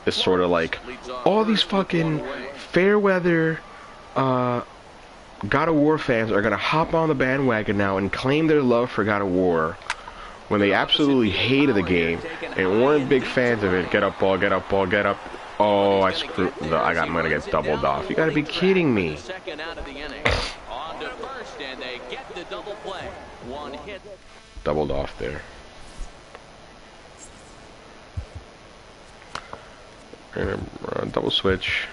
is sort of like, all these fucking fair weather God of War fans are gonna hop on the bandwagon now and claim their love for God of War when they absolutely hated the game and weren't big fans of it. Get up, ball, get up, ball, get up. Oh, I'm gonna get doubled off. You gotta be kidding me. Second out of the inning. On to first, and they get the double play. 1 hit. Doubled off there. We're gonna double switch.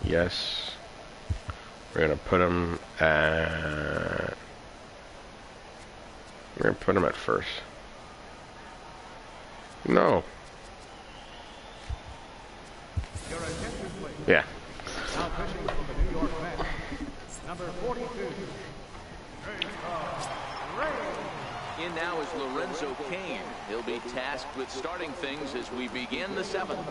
Yes. We're gonna put him at. We're gonna put him at first. No. Yeah. In now is Lorenzo Cain. He'll be tasked with starting things as we begin the 7th.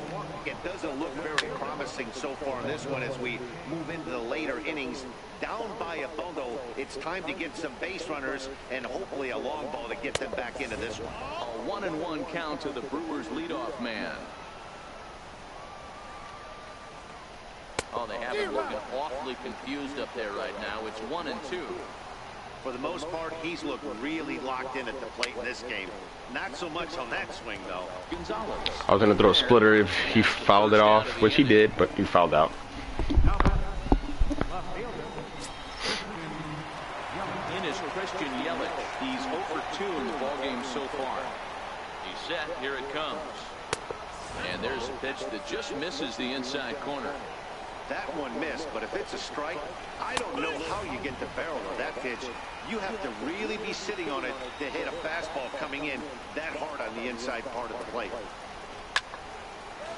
It doesn't look very promising so far in this one as we move into the later innings. Down by a bundle, it's time to get some base runners and hopefully a long ball to get them back into this one. A 1-1 count to the Brewers leadoff man. Oh, they have him looking awfully confused up there right now. It's 1-2. For the most part, he's looked really locked in at the plate in this game. Not so much on that swing, though. Gonzalez. I was going to throw a splitter if he fouled it off, which he did, but he fouled out. In is Christian Yelich. He's 0 for 2 in the ballgame so far. He's set. Here it comes. And there's a pitch that just misses the inside corner. That one missed, but if it's a strike, I don't know how you get the barrel of that pitch. You have to really be sitting on it to hit a fastball coming in that hard on the inside part of the plate.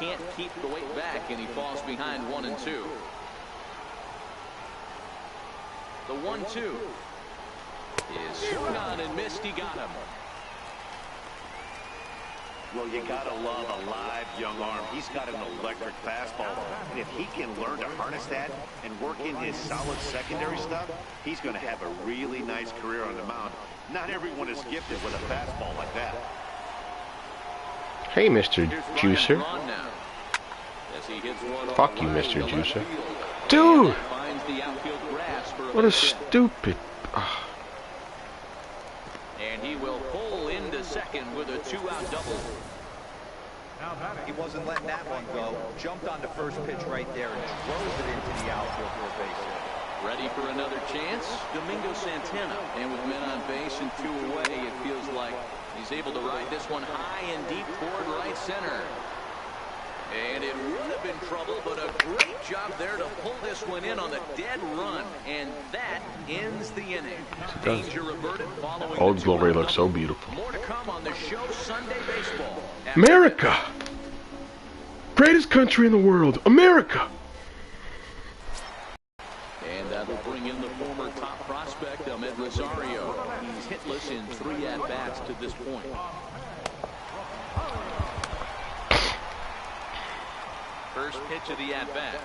Can't keep the weight back, and he falls behind 1-2. The 1-2 is swung on and missed. He got him. Well, you gotta love a live young arm. He's got an electric fastball, and if he can learn to harness that and work in his solid secondary stuff, he's going to have a really nice career on the mound. Not everyone is gifted with a fastball like that. Hey, Mr. Juicer. Fuck you, Mr. Juicer. Dude! What a stupid... And he will pull into second with a 2-out double. He wasn't letting that one go. Jumped on the first pitch right there and drove it into the outfield for a base hit. Ready for another chance? Domingo Santana. And with men on base and 2 away, it feels like he's able to ride this one high and deep toward right center. And it would have been trouble, but a great job there to pull this one in on the dead run. And that ends the inning. Danger averted following Old Glory looks so beautiful. More to come on the show Sunday Baseball. America! Greatest country in the world, America! And that'll bring in the former top prospect, Ahmed Rosario. He's hitless in 3 at-bats to this point. First pitch of the at-bat.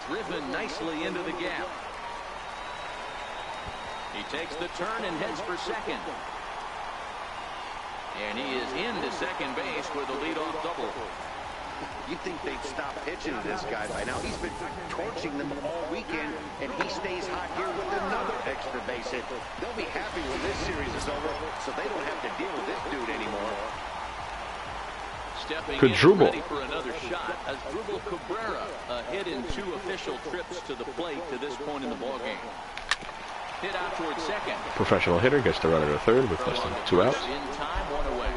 Driven nicely into the gap. He takes the turn and heads for second. And he is into second base with a leadoff double. You'd think they'd stop pitching to this guy by now. He's been torching them all weekend, and he stays hot here with another extra base hit. They'll be happy when this series is over, so they don't have to deal with this dude anymore. Stepping Good in dribble. ready for another shot as Dribble Cabrera, a hit in 2 official trips to the plate to this point in the ballgame. Hit out towards second. Professional hitter gets the runner to third with less than 2 outs. In time, 1 away.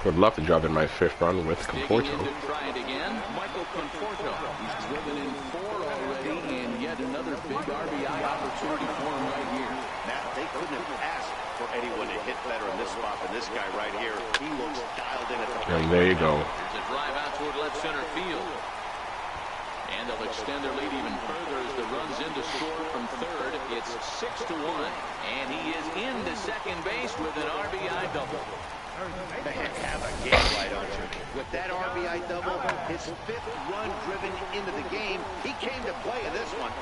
Would love to drop in my 5th run with Conforto. Digging in to try it again. Michael Conforto. He's driven in 4 already, and yet another big RBI opportunity for him right here. Matt, they couldn't have asked for anyone to hit better in this spot than this guy right here. He looks dialed in at the plate. And there you go. There's a drive out toward left center field. And they'll extend their lead even further as the run's in to score from third. It's 6-1, and he is into second base with an RBI double. Man, have a game, why don't you? With that RBI double, his 5th run driven into the game, he came to play in this one.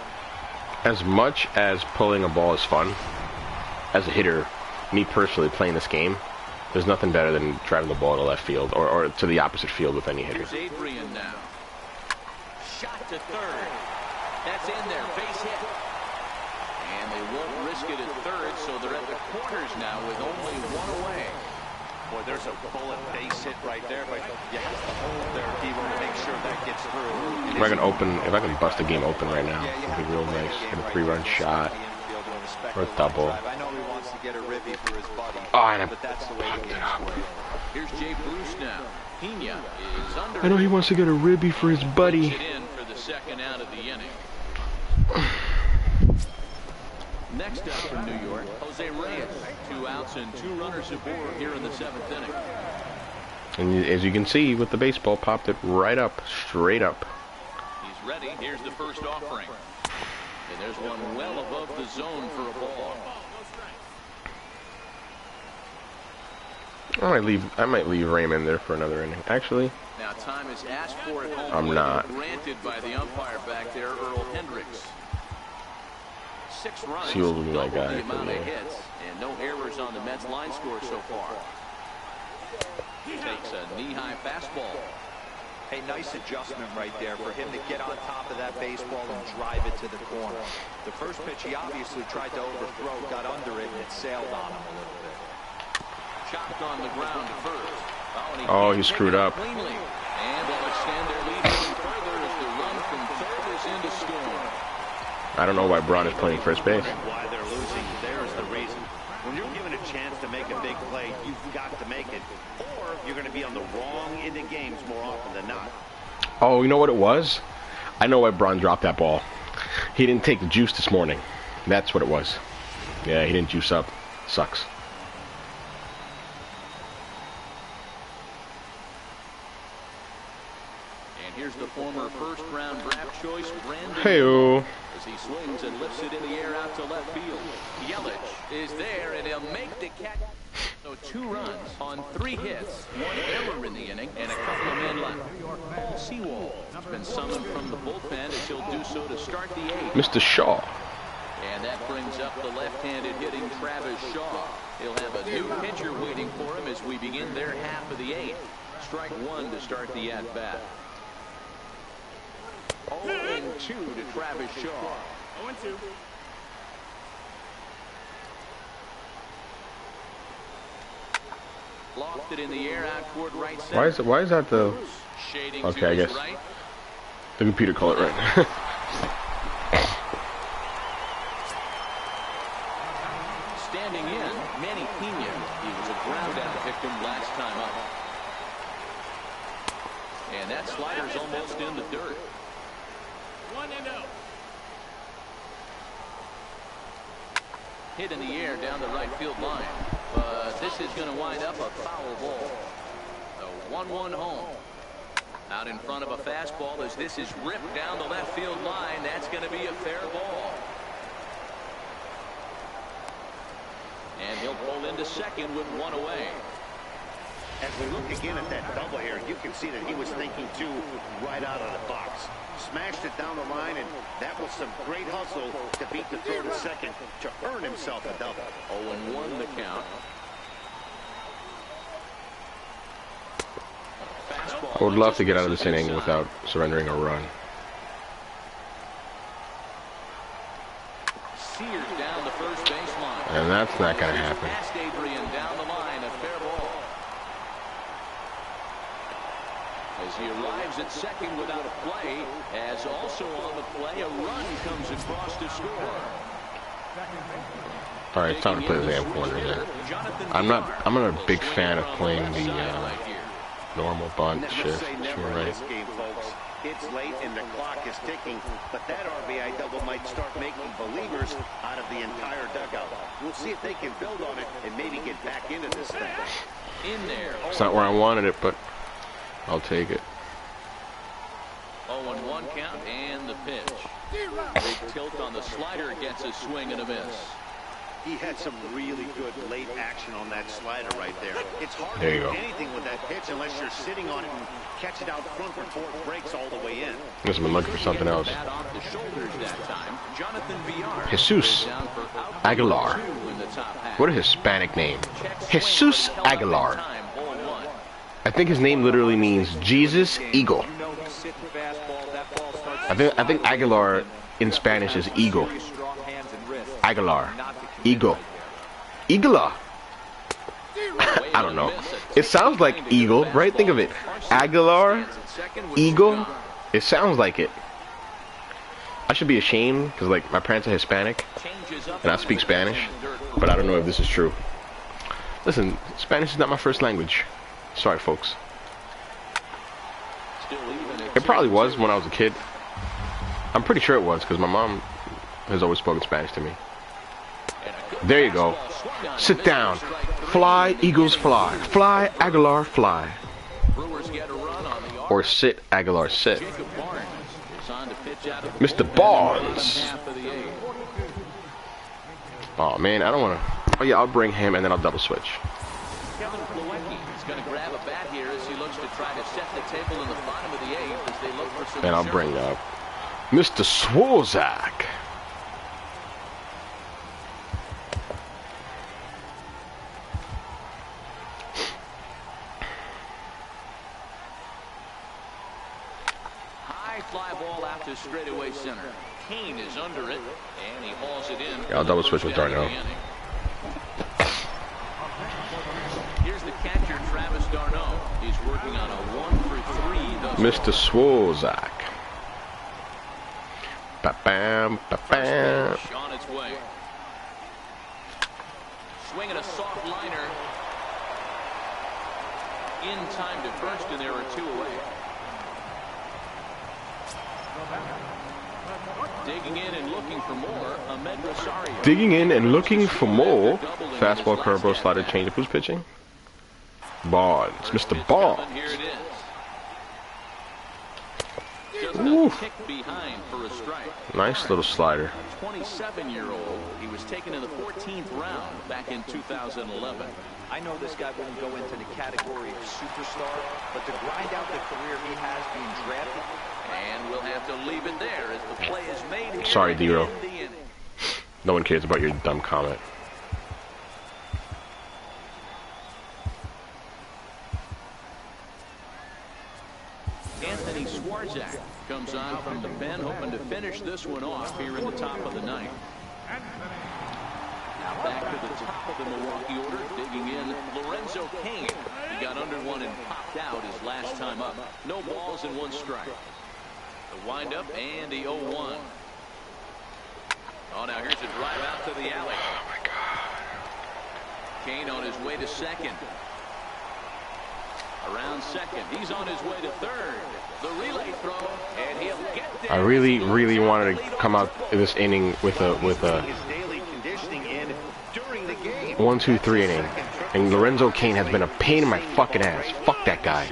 As much as pulling a ball is fun, as a hitter, me personally playing this game, there's nothing better than driving the ball to left field or to the opposite field with any hitter. Here's Adrian now. Shot to third. That's in there. Base hit. And they won't risk it at third, so they're at the corners now with only 1 away. Boy, there's a bullet base hit right there, but you have to hold there, Devo, to make sure that gets through. If I can bust the game open right now, it'd be real nice. Get a 3-run shot or a double. I know he wants to get a ribby for his buddy, but that's the way the game's played. Here's Jay Bruce now. Pena is under. I know he wants to get a ribby for his buddy. It in for the second out of the inning. Next up from New York, Jose Reyes. 2 outs and 2 runners aboard here in the 7th inning. And as you can see, with the baseball, popped it right up, straight up. He's ready. Here's the first offering. And there's one well above the zone for a ball. I might leave Raymond there for another inning. Actually, Now time is asked for at home. I'm not. Granted by the umpire back there, Earl Hendricks. 6 runs, He will be my double guy the for amount me. of hits, and no errors on the Mets line score so far. Takes a knee-high fastball. Hey, nice adjustment right there for him to get on top of that baseball and drive it to the corner. The first pitch he obviously tried to overthrow, got under it, and it sailed on him a little bit. Chopped on the ground to first. Oh, he screwed up. Cleanly. And they'll extend their lead even further as the run from third is in to score. I don't know why Braun is playing first base. Why they're losing, there's the reason. When you're given a chance to make a big play, you've got to make it. Or you're going to be on the wrong end of games more often than not. Oh, you know what it was? I know why Braun dropped that ball. He didn't take the juice this morning. That's what it was. Yeah, he didn't juice up. Sucks. And here's the former first-round draft choice, Brandon. Hey-o. As he swings and lifts it in the air out to left field. Yelich is there, and he'll make the catch. So 2 runs on 3 hits, 1 error in the inning, and a couple of men left. Paul Sewell has been summoned from the bullpen as he'll do so to start the 8th. Mr. Shaw. And that brings up the left-handed hitting Travis Shaw. He'll have a new pitcher waiting for him as we begin their half of the 8th. Strike 1 to start the at-bat. 0-2 to Travis Shaw. 0-2. Lofted in the air out toward right center. Why is that the... Shading Okay, I guess. right. The computer called it right. Standing in, Manny Pena. He was a ground-out victim last time up. And that slider's almost in the dirt. 1-0. Hit in the air down the right field line. But this is going to wind up a foul ball. A 1-1 home. Out in front of a fastball as this is ripped down the left field line. That's going to be a fair ball. And he'll pull into second with 1 away. As we look again at that double here, you can see that he was thinking too right out of the box. Smashed it down the line, and that was some great hustle to beat the throw to second to earn himself a double. 0-1 the count. I would love to get out of this inning without surrendering a run. Sears down the first baseline. And that's not going to happen. Past Adrian down the line, a fair ball. As he arrives at second without a play, as also on the play, a run comes across to score. All right, it's time to play the damn corner there. I'm not a big fan of playing the normal bunt shift. Never Right. in this game, folks. It's late and the clock is ticking, but that RBI double might start making believers out of the entire dugout. We'll see if they can build on it and maybe get back into this thing. In there. It's not where I wanted it, but I'll take it. 0-1 count and the pitch. Big tilt on the slider, gets a swing and a miss. He had some really good late action on that slider right there. It's hard There to you do go. anything with that pitch unless you're sitting on it and catch it out front before it breaks all the way in. Must have been looking for something else. Bat off the shoulders that time. Jonathan Villar Jesus down for out Aguilar. 2 in the top half. What a Hispanic name. Check swing, Jesus held up in Aguilar. time, 0-1. I think his name literally means Jesus Eagle. You know he's sitting fastball. That ball starts I think Aguilar in Spanish is eagle. strong hands and wrists. Aguilar. Not to commit Eagle. right there. Eagla. I don't know. It sounds like eagle, right? Think of it. Aguilar, eagle. It sounds like it. I should be ashamed because, like, my parents are Hispanic and I speak Spanish, but I don't know if this is true. Listen, Spanish is not my first language. Sorry, folks. It probably was when I was a kid. I'm pretty sure it was because my mom has always spoken Spanish to me. There you go. Sit down. Fly, Eagles, fly. Fly, Aguilar, fly. Or sit, Aguilar, sit. Mr. Barnes. Oh, man, I don't want to. Oh, yeah, I'll bring him and then I'll double switch. bat here as he looks to try to set the table in the bottom of the eighth as they look for some. And I'll bring up Mr. Swarzak. High fly ball out to straightaway center. Kane is under it, and he hauls it in. Yeah, I'll double switch with Darno. Here's the catcher, Travis Darno. He's working on a 1-for-3. Mr. Swarzak. Ba-bam, ba-bam. On its way. Swinging a soft liner. In time to first, and there are 2 away. Digging in and looking for more, Ahmed Rosario. Digging in and looking for more. Fastball, curveball, slider, changeup. Who's pitching? Barnes. Mr. Barnes. Here it is. Just Ooh. a tick behind for a strike. Nice little slider. 27-year-old. He was taken in the 14th round back in 2011. I know this guy wouldn't go into the category of superstar, but to grind out the career he has being drafted. And we'll have to leave it there as the play is made here. Sorry, D-Ro. in the inning. No one cares about your dumb comment. Anthony Swarzak comes on from the pen, hoping to finish this one off here in the top of the ninth. Now back to the top of the Milwaukee order, digging in Lorenzo Kane. He got under one and popped out his last time up. No balls and 1 strike. The windup and the 0-1. Oh, now here's a drive out to the alley. Oh my God. Kane on his way to second. Around second. He's on his way to third. The relay throw, and he'll get there. I really wanted to come out in this inning with a 1-2-3 inning. And Lorenzo Kane has been a pain in my fucking ass. Fuck that guy.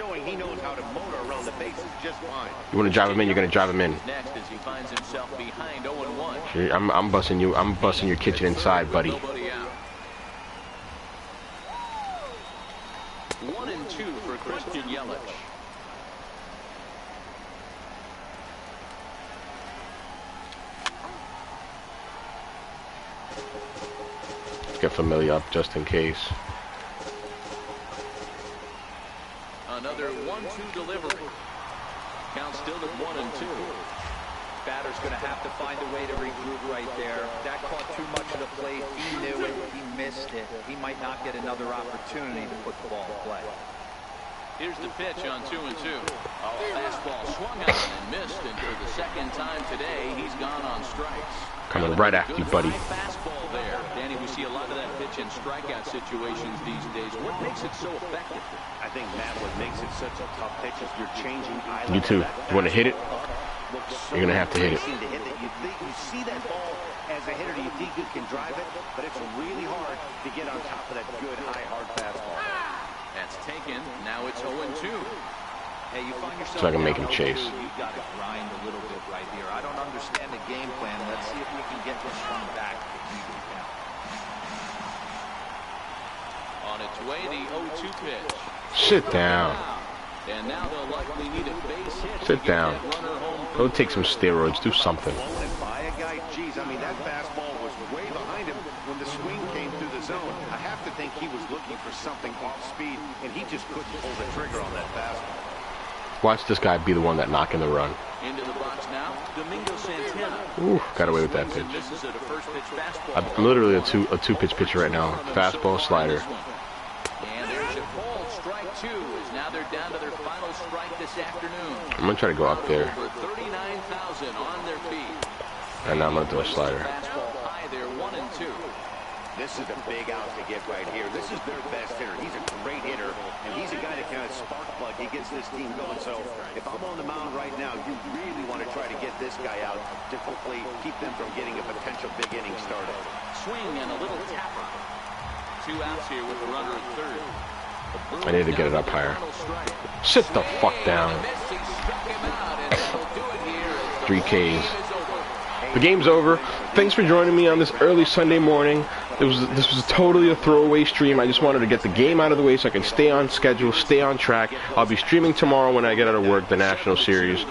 You want to drive him in, you're going to drive him in. Next as he finds himself behind 0-1. I'm busting you. I'm busting your kitchen inside, buddy. 1-2 for Christian Yelich. Let's get familiar up just in case. Another 1-2 delivery. Count still at 1-2. Batter's going to have to find a way to regroup right there. That caught too much of the plate. He knew it. He missed it. He might not get another opportunity to put the ball in play. Here's the pitch on 2-2. Fastball swung on and missed, and for the second time today, he's gone on strikes. Coming right after you, buddy. Fastball there. Danny, we see a lot of that pitch in strikeout situations these days. What makes it so effective? I think, Matt, what makes it such a tough pitch is you're changing eye level. You too. You want to hit it? You're going to have to hit it. You see that ball as a hitter, you think you can drive it, but it's really hard to get on top of that good, high, hard fastball. That's taken. Now it's 0-2. Hey, you find yourself So I can make him chase. You got to grind a little bit right here. I don't understand the game plan. Let's see if we can get this one back to even count. On its way, the 0-2 pitch. Sit down. And now they'll likely need a base hit. Sit down. Go take some steroids. Do something. By a guy, geez, I mean, that fastball was way behind him when the swing came through the zone. I have to think he was looking for something off speed, and he just couldn't pull the trigger on that fastball. Watch this guy be the one that knock in the run. Into the box now, Domingo Santana. Ooh, got away with that pitch. I'm literally a two pitch pitcher right now. Fastball, slider. And there's a call. Strike 2 is now they're down to their final strike this afternoon. I'm gonna try to go up there. Over 39,000 on their feet. And now I'm gonna throw a slider. Fastball high there, 1-2. This is a big out to get right here. This is their best hitter. He's a great hitter, and he's a guy that kind of spark plug. He gets this team going. So if I'm on the mound right now, you really want to try to get this guy out to hopefully keep them from getting a potential big inning started. Swing and a little tapper. 2 outs here with the runner at third. I need to get it up higher. Sit the fuck down. 3 Ks. The game's over. Thanks for joining me on this early Sunday morning. This was totally a throwaway stream. I just wanted to get the game out of the way so I can stay on schedule, stay on track. I'll be streaming tomorrow when I get out of work, the National Series.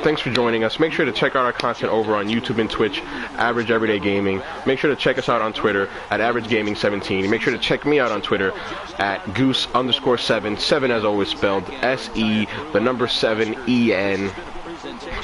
Thanks for joining us. Make sure to check out our content over on YouTube and Twitch, Average Everyday Gaming. Make sure to check us out on Twitter at AverageGaming17. Make sure to check me out on Twitter at Goose_7. 7 as always spelled SE7EN.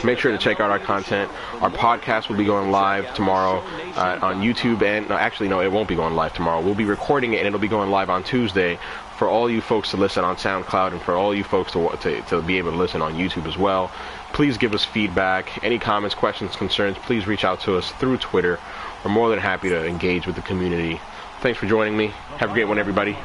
Make sure to check out our content. Our podcast will be going live tomorrow on YouTube, and no, it won't be going live tomorrow. We'll be recording it, and it'll be going live on Tuesday for all you folks to listen on SoundCloud and for all you folks to be able to listen on YouTube as well. Please give us feedback. Any comments, questions, concerns, please reach out to us through Twitter. We're more than happy to engage with the community. Thanks for joining me. Have a great one, everybody.